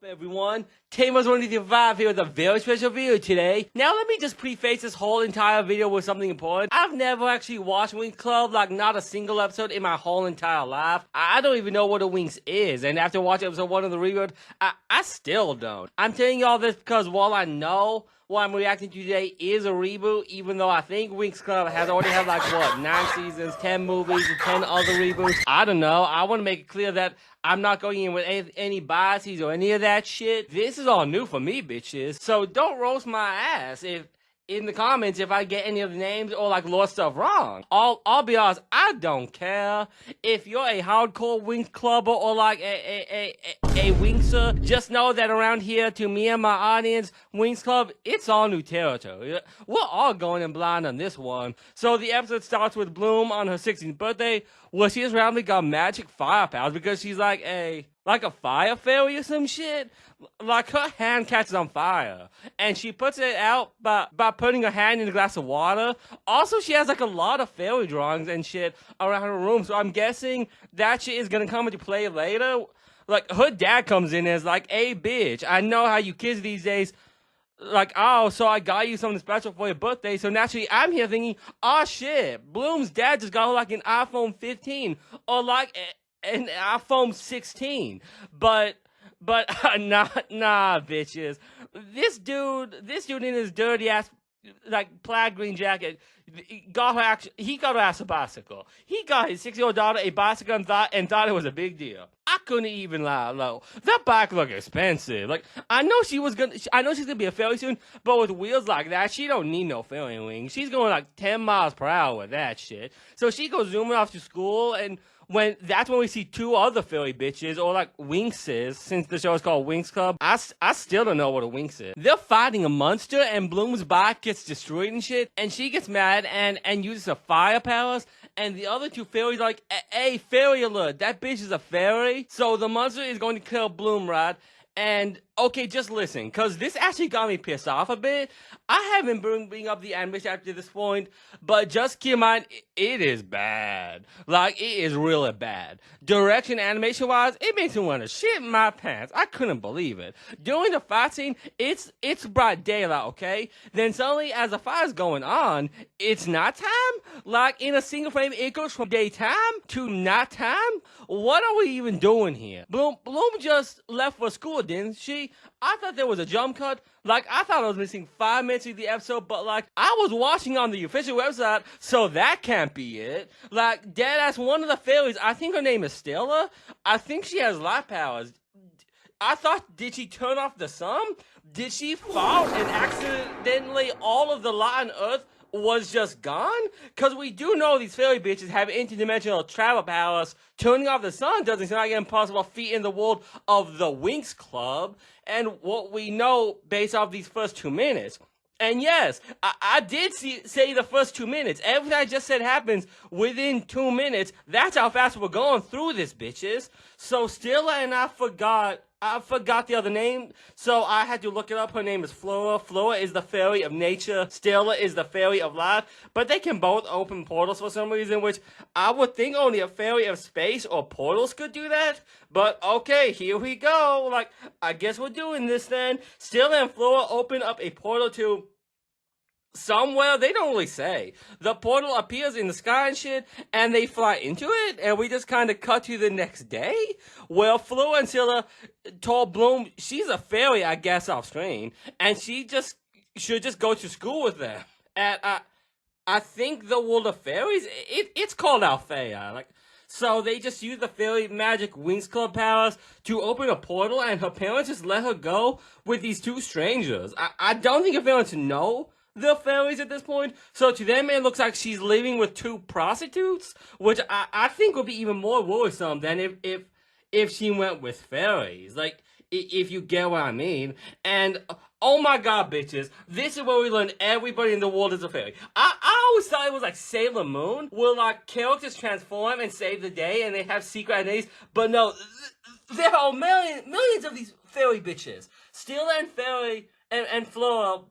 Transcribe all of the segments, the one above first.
Everyone, Tamers155 here with a very special video today. Now let me just preface this whole entire video with something important. I've never actually watched Winx Club, like not a single episode in my whole entire life. I don't even know what a Winx is, and after watching episode 1 of the Reboot, I still don't. I'm telling you all this because while I know what I'm reacting to today is a reboot, even though I think Winx Club has already had like, what, 9 seasons, 10 movies, and 10 other reboots. I don't know. I want to make it clear that I'm not going in with any biases or any of that shit. This is all new for me, bitches. So don't roast my ass in the comments if I get any of the names or like lore stuff wrong. I'll be honest, I don't care. If you're a hardcore Winx Clubber or like a Winxer, just know that around here, to me and my audience, Winx Club, it's all new territory. We're all going in blind on this one. So the episode starts with Bloom on her 16th birthday, where she has randomly got magic fire powers because she's like a fire fairy or some shit. Like, her hand catches on fire, and she puts it out by putting her hand in a glass of water. Also, she has, like, a lot of fairy drawings and shit around her room, so I'm guessing that shit is gonna come into play later. Like, her dad comes in as, like, hey, bitch, I know how you kids these days, like, oh, so I got you something special for your birthday, so naturally, I'm here thinking, oh, shit, Bloom's dad just got her, like, an iPhone 15, or, like, an iPhone 16, but nah, bitches. This dude in his dirty ass, like, plaid green jacket, he got her ass a bicycle. He got his 6-year-old daughter a bicycle and thought it was a big deal. I couldn't even lie low. That bike looked expensive. Like, I know she's gonna be a fairy soon, but with wheels like that, she don't need no fairy wings. She's going like 10 miles per hour with that shit. So she goes zooming off to school, and that's when we see 2 other fairy bitches, or like Winxes, since the show is called Winx Club. I still don't know what a Winx is. They're fighting a monster, and Bloom's bike gets destroyed and shit, and she gets mad and uses her fire powers, and the other 2 fairies are like, hey, fairy alert, that bitch is a fairy. So the monster is going to kill Bloom, right? And, okay, just listen, because this actually got me pissed off a bit. I haven't been bringing up the animation up to this point, but just keep in mind, it is bad. Like, it is really bad. Direction, animation-wise, it makes me want to shit my pants. I couldn't believe it. During the fight scene, it's bright daylight, okay? Then suddenly, as the fight is going on, it's nighttime? Like, in a single frame, it goes from daytime to nighttime? What are we even doing here? Bloom just left for school, didn't she? I thought there was a jump cut. Like, I thought I was missing 5 minutes of the episode, but like, I was watching on the official website, so that can't be it. Like, deadass, one of the fairies, I think her name is Stella. I think she has light powers. I thought, did she turn off the sun? Did she fall and accidentally all of the light on Earth was just gone? Because we do know these fairy bitches have interdimensional travel powers. Turning off the sun doesn't seem like an impossible feat in the world of the Winx Club, and what we know based off these first 2 minutes. And yes, I did say the first 2 minutes. Everything I just said happens within 2 minutes. That's how fast we're going through this, bitches. So Stella and I forgot the other name, so I had to look it up. Her name is Flora. Flora is the fairy of nature. Stella is the fairy of life. But they can both open portals for some reason, which I would think only a fairy of space or portals could do that. But okay, here we go. Like, I guess we're doing this then. Stella and Flora open up a portal to somewhere, they don't really say. The portal appears in the sky and shit, and they fly into it, and we just kind of cut to the next day, where Flora and Stella told Bloom she's a fairy, I guess, off screen, and she should just go to school with them. And I think the world of fairies, it's called Althea, like. So they just use the fairy magic Winx Club powers to open a portal, and her parents just let her go with these 2 strangers. I don't think her parents know the fairies at this point, so to them it looks like she's living with 2 prostitutes, which I think would be even more worrisome than if she went with fairies, like, if you get what I mean. And oh my god, bitches, this is where we learn everybody in the world is a fairy. I always thought it was like Sailor Moon, where like characters transform and save the day and they have secret identities, but no, there are millions of these fairy bitches. Stella and Fairy and Flora,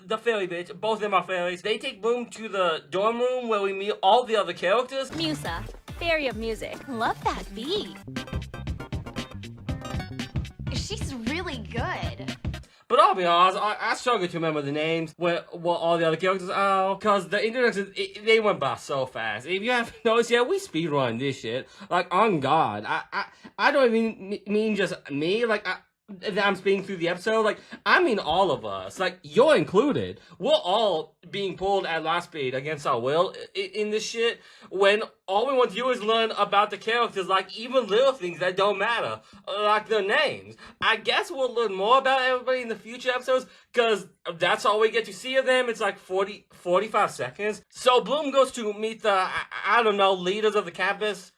the fairy bitch, both of them are fairies. They take Bloom to the dorm room where we meet all the other characters. Musa, fairy of music. Love that beat. she's really good. But I'll be honest, I struggle to remember the names, what all the other characters are, because the introductions, they went by so fast. If you haven't noticed yet, we speedrun this shit. Like, on God. I don't even mean just me, like, that I'm speaking through the episode, like, I mean all of us, like, you're included. We're all being pulled at last speed against our will in this shit, when all we want to do is learn about the characters, like, even little things that don't matter, like their names. I guess we'll learn more about everybody in the future episodes, because that's all we get to see of them. It's like 45 seconds. So Bloom goes to meet the, I don't know, leaders of the campus.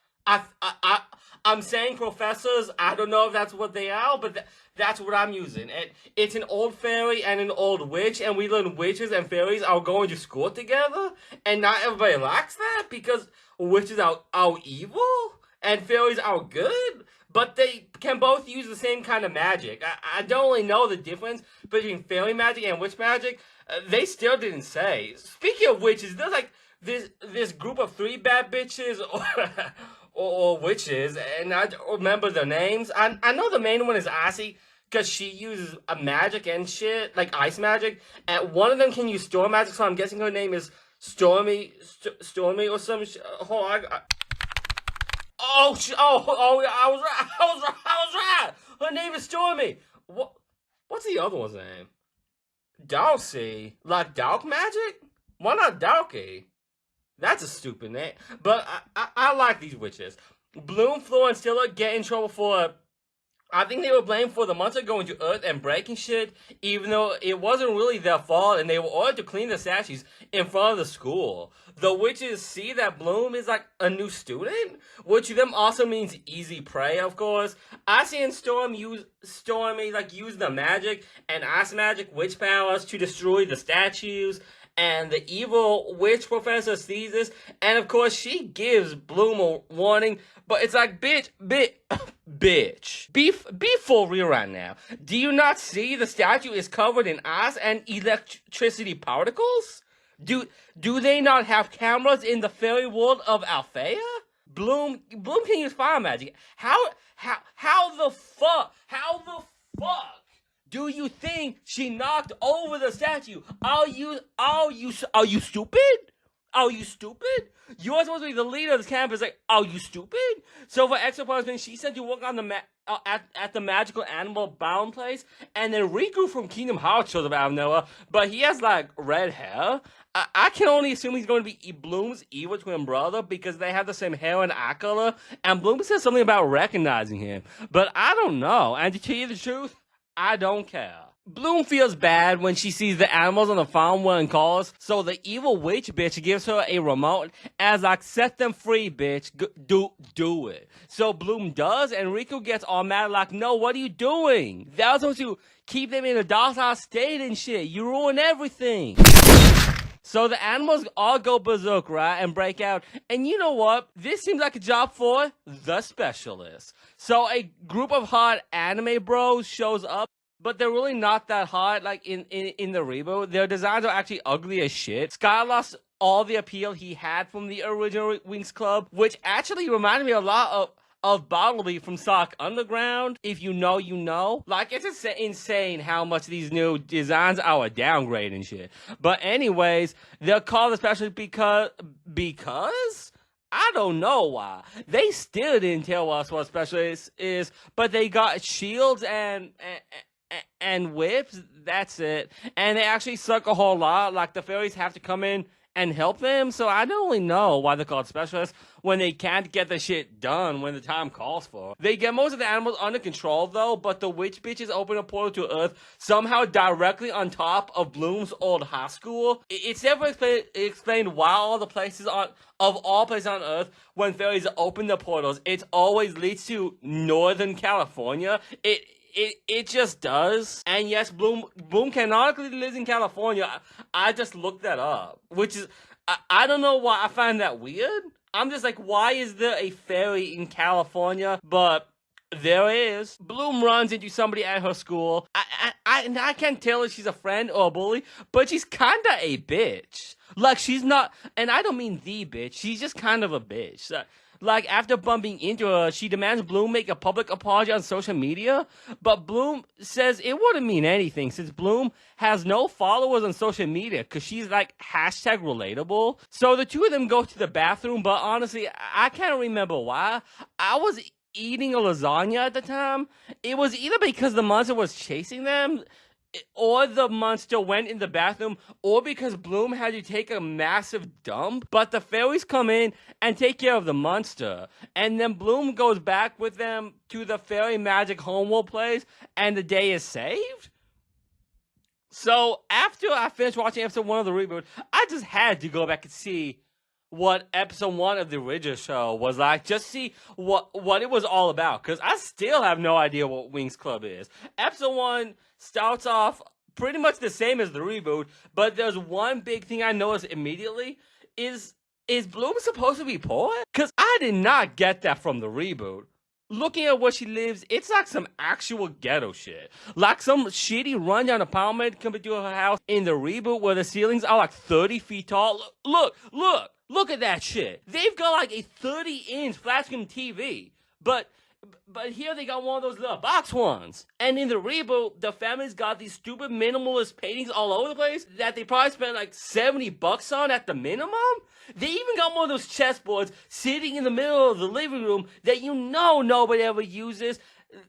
I'm saying professors. I don't know if that's what they are, but that's what I'm using. It's an old fairy and an old witch, and we learn witches and fairies are going to school together, and not everybody likes that, because witches are evil, and fairies are good, but they can both use the same kind of magic. I don't really know the difference between fairy magic and witch magic. They still didn't say. Speaking of witches, there's like this group of 3 bad bitches, or witches, and I don't remember their names. I know the main one is Icy, because she uses a magic and shit, like ice magic, and one of them can use storm magic, so I'm guessing her name is Stormy or some shit. Hold on, I was right! Her name is Stormy! What's the other one's name? Dalcy? Like Dalk magic? Why not Dalky? That's a stupid name. But I like these witches. Bloom, Flora, and Stella get in trouble for, I think they were blamed for the monster going to Earth and breaking shit, even though it wasn't really their fault, and they were ordered to clean the statues in front of the school. The witches see that Bloom is like a new student, which to them also means easy prey, of course. Icy and Stormy use the magic and ice magic witch powers to destroy the statues. And the evil witch professor sees this, and of course she gives Bloom a warning, but it's like, bitch, be for real right now. Do you not see the statue is covered in ice and electricity particles? Do they not have cameras in the fairy world of Althea? Bloom can use fire magic. How the fuck do you think she knocked over the statue? Are you stupid? Are you stupid? You are supposed to be the leader of this campus. Like, are you stupid? So for extra punishment, she sent to work on the at the magical animal bound place, and then Riku from Kingdom Hearts shows up out of nowhere, but he has like red hair. I can only assume he's going to be Bloom's evil twin brother because they have the same hair and eye color, and Bloom says something about recognizing him, but I don't know. And to tell you the truth, I don't care. Bloom feels bad when she sees the animals on the farm wearing collars, so the evil witch bitch gives her a remote as like, set them free, bitch. Do it. So Bloom does, and Riku gets all mad like, no, what are you doing? That was supposed to keep them in a docile state and shit. You ruin everything. So the animals all go berserk, right, and break out. And you know what? This seems like a job for the specialist. So a group of hot anime bros shows up, but they're really not that hot, like in the reboot. Their designs are actually ugly as shit. Sky lost all the appeal he had from the original Winx Club, which actually reminded me a lot of Bartleby from Sonic Underground. If you know, you know. Like, it's insane how much these new designs are a downgrade and shit. But anyways, they're called the specialist because? I don't know why. They still didn't tell us what specialist is, but they got shields and whips. That's it. And they actually suck a whole lot. Like, the fairies have to come in and help them, so I don't really know why they're called specialists when they can't get the shit done when the time calls for. They get most of the animals under control though, but the witch bitches open a portal to Earth somehow directly on top of Bloom's old high school. It's never explained why all places on Earth, when fairies open the portals, it always leads to Northern California. It just does. And yes, Bloom canonically lives in California. I just looked that up, which is, I don't know why I find that weird. I'm just like, why is there a fairy in California? But there is. Bloom runs into somebody at her school. I can't tell if she's a friend or a bully, but she's kinda a bitch. Like, she's not, and I don't mean the bitch, she's just kind of a bitch. Like, after bumping into her, she demands Bloom make a public apology on social media, but Bloom says it wouldn't mean anything since Bloom has no followers on social media because she's like hashtag relatable. So the two of them go to the bathroom, but honestly, I can't remember why. I was eating a lasagna at the time. It was either because the monster was chasing them, or the monster went in the bathroom, or because Bloom had to take a massive dump. But the fairies come in and take care of the monster, and then Bloom goes back with them to the fairy magic homeworld place, and the day is saved. So after I finished watching episode 1 of the reboot, I just had to go back and see what episode 1 of the original show was like, just see what it was all about, because I still have no idea what Winx Club is. Episode 1 starts off pretty much the same as the reboot, but there's one big thing I noticed immediately. Is Bloom supposed to be poor? Because I did not get that from the reboot. Looking at where she lives, it's like some actual ghetto shit. Like some shitty rundown apartment coming to her house in the reboot where the ceilings are like 30 feet tall. Look at that shit. They've got like a 30-inch flat screen TV. But here they got one of those little box ones. And in the reboot, the family's got these stupid minimalist paintings all over the place that they probably spent like $70 on at the minimum. They even got one of those chessboards sitting in the middle of the living room that you know nobody ever uses.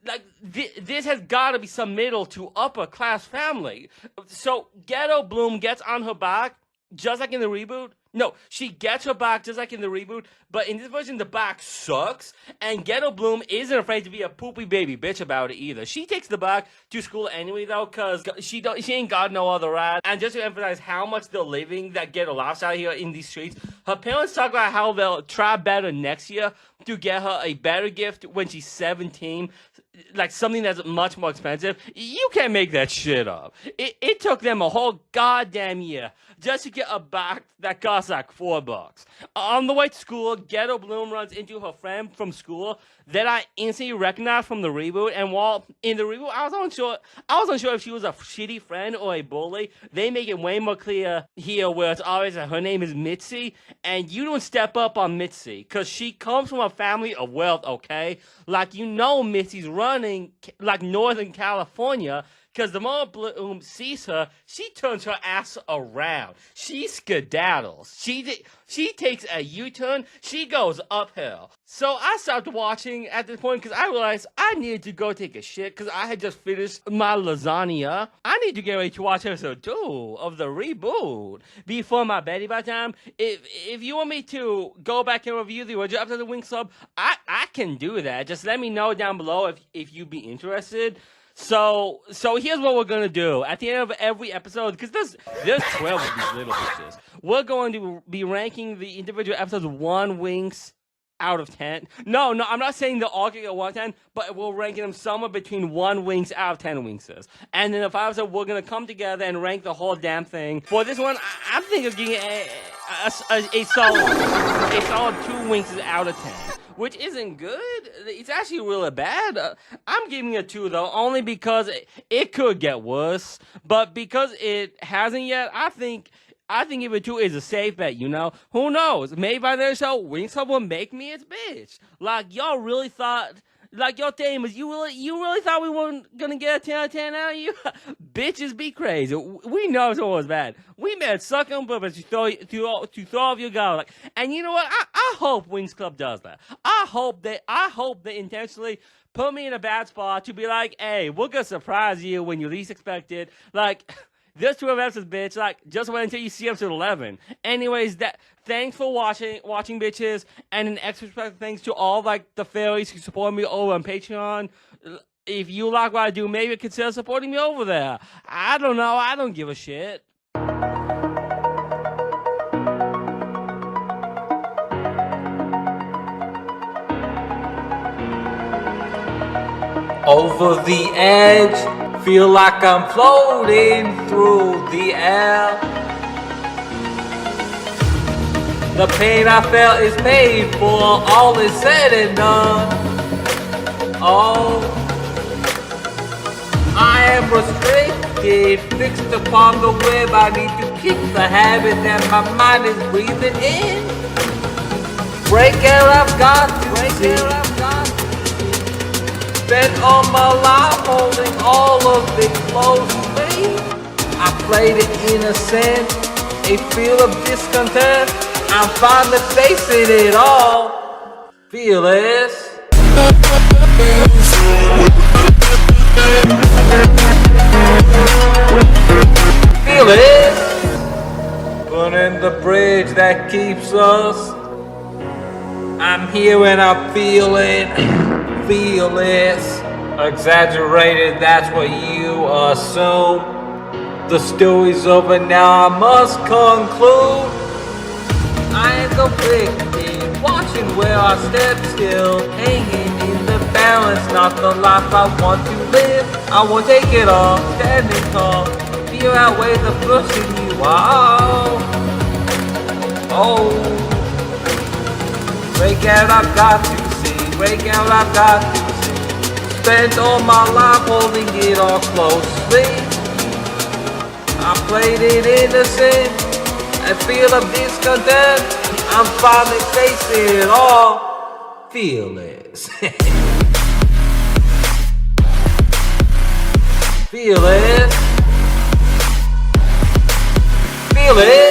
Like, this has got to be some middle to upper class family. So Ghetto Bloom gets on her back, just like in the reboot. No, she gets her back just like in the reboot, but in this version, the back sucks, and Ghetto Bloom isn't afraid to be a poopy baby bitch about it either. She takes the back to school anyway, though, because she ain't got no other ride. And just to emphasize how much they're living that ghetto lifestyle here in these streets, her parents talk about how they'll try better next year to get her a better gift when she's 17, like something that's much more expensive. You can't make that shit up. It took them a whole goddamn year just to get a back that costs like $4. On the way to school, Ghetto Bloom runs into her friend from school that I instantly recognized from the reboot. And while in the reboot, I was unsure if she was a shitty friend or a bully. They make it way more clear here, where it's always that her name is Mitzi, and you don't step up on Mitzi because she comes from a family of wealth. Okay, like, you know, Mitzi's running like Northern California. Because the moment Bloom sees her, she turns her ass around. She skedaddles. She takes a U-turn. She goes uphill. So I stopped watching at this point because I realized I needed to go take a shit because I had just finished my lasagna. I need to get ready to watch episode 2 of the reboot before my bedtime. If you want me to go back and review the original episode of Winx Club, I can do that. Just let me know down below if you'd be interested. So here's what we're gonna do at the end of every episode, because there's 12 of these little bitches. We're going to be ranking the individual episodes 1 Winx out of 10. No, I'm not saying they'll all get 1 10, but we're ranking them somewhere between 1 Winx out of 10 Winxes. And in the 5 episode, we're gonna come together and rank the whole damn thing. For this one, I'm thinking of giving a solid 2 Winxes out of 10. Which isn't good. It's actually really bad. I'm giving it a 2 though, only because it could get worse. But because it hasn't yet, I think give it 2 is a safe bet. You know, who knows? Maybe by then show Winx Club will make me its bitch. Like, y'all really thought. Like, yo, Tamers, you really thought we weren't gonna get a 10 out of 10 out of you? Bitches be crazy. We know it was bad. We made suck on purpose to throw off your guard. Like, and you know what? I hope Winx Club does that. I hope they intentionally put me in a bad spot to be like, hey, we're gonna surprise you when you least expect it. Like, there's 12 episodes, bitch. Like, just wait until you see episode 11. Anyways, thanks for watching, bitches. And an extra special thanks to all, like, the fairies who support me over on Patreon. If you like what I do, maybe consider supporting me over there. I don't know. I don't give a shit. Over the edge. Feel like I'm floating through the air. The pain I felt is paid for, all is said and done. Oh, I am restricted, fixed upon the web. I need to kick the habit that my mind is breathing in. Breakout, I've got to. Breakout, I've got to. Spent all my life holding all of it closely. I played it innocent, a feel of discontent. I'm finally facing it all. Fearless. Fearless. Burning the bridge that keeps us. I'm here and I'm feeling fearless. Exaggerated, that's what you assume. The story's over now, I must conclude. I am the victim, watching where I step still, hanging in the balance, not the life I want to live. I won't take it all, standing tall. Fear outweighs the pushing you out. Oh, breakout, I've got to see. Breakout, I've got to see. Spent all my life holding it all closely. I played it innocent, a feel of discontent. I'm finally facing it all. Fearless. Fearless. Fearless.